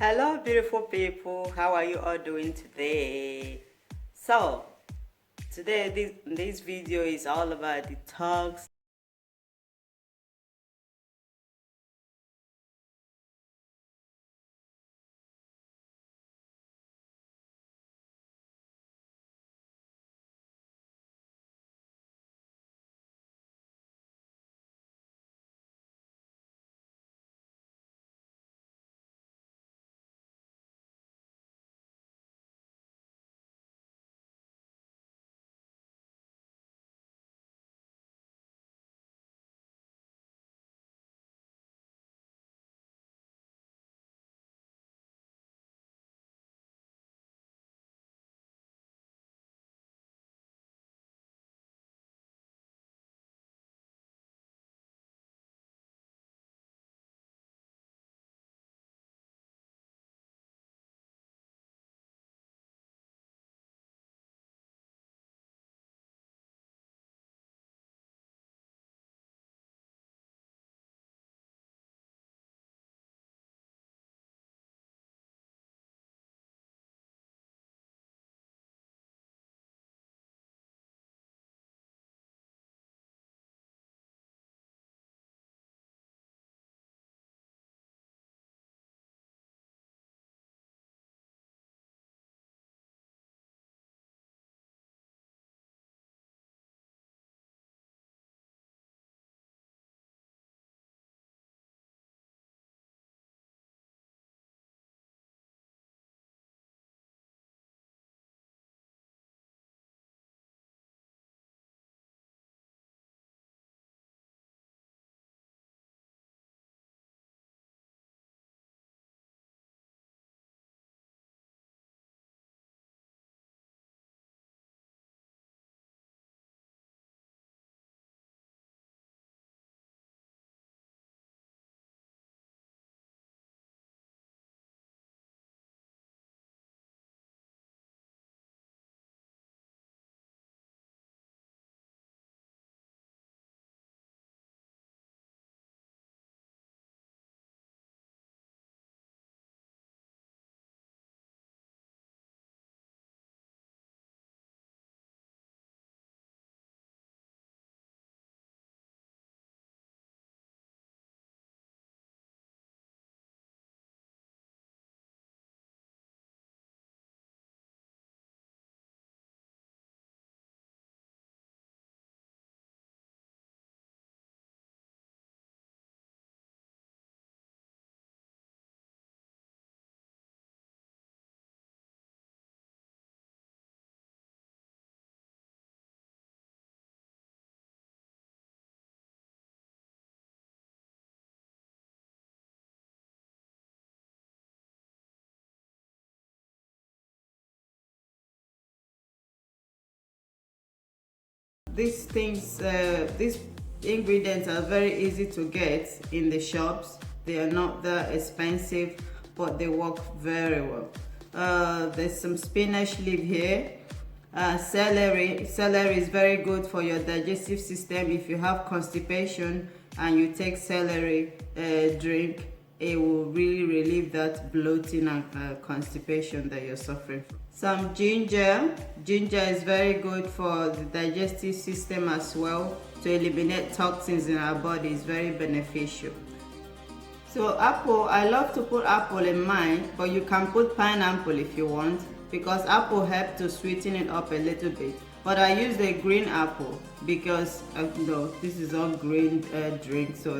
Hello, beautiful people. How are you all doing today? So, today this video is all about detox. These ingredients are very easy to get in the shops. They are not that expensive, but they work very well. There's some spinach leaf here. Celery is very good for your digestive system. If you have constipation and you take celery drink, it will really relieve that bloating and constipation that you're suffering from. Some ginger is very good for the digestive system as well. To eliminate toxins in our body is very beneficial. So apple, I love to put apple in mine, but you can put pineapple if you want, because apple helps to sweeten it up a little bit. But I use the green apple because this is all green drink, so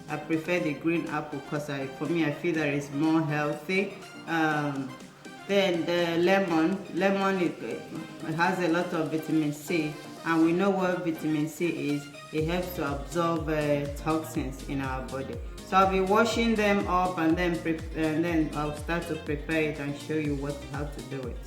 I prefer the green apple because for me I feel that it's more healthy. Then the lemon it has a lot of vitamin C, and we know what vitamin C is. It helps to absorb toxins in our body. So I'll be washing them up, and then I'll start to prepare it and show you how to do it.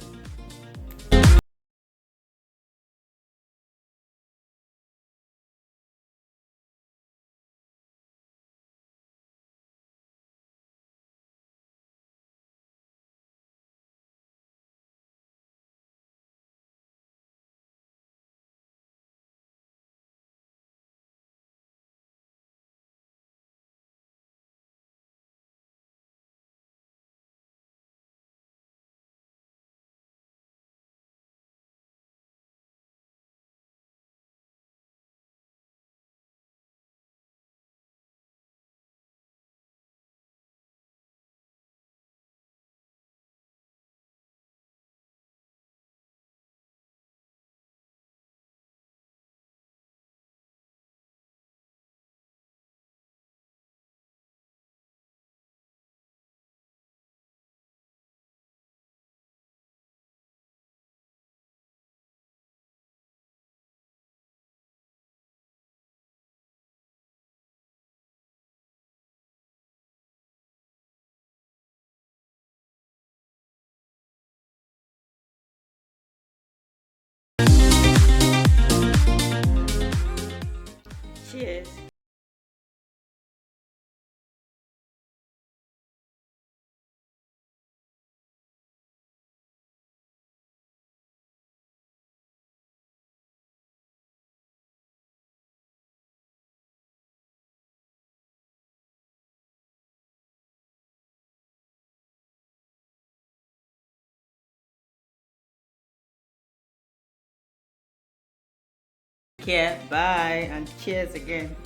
care. Bye and cheers again.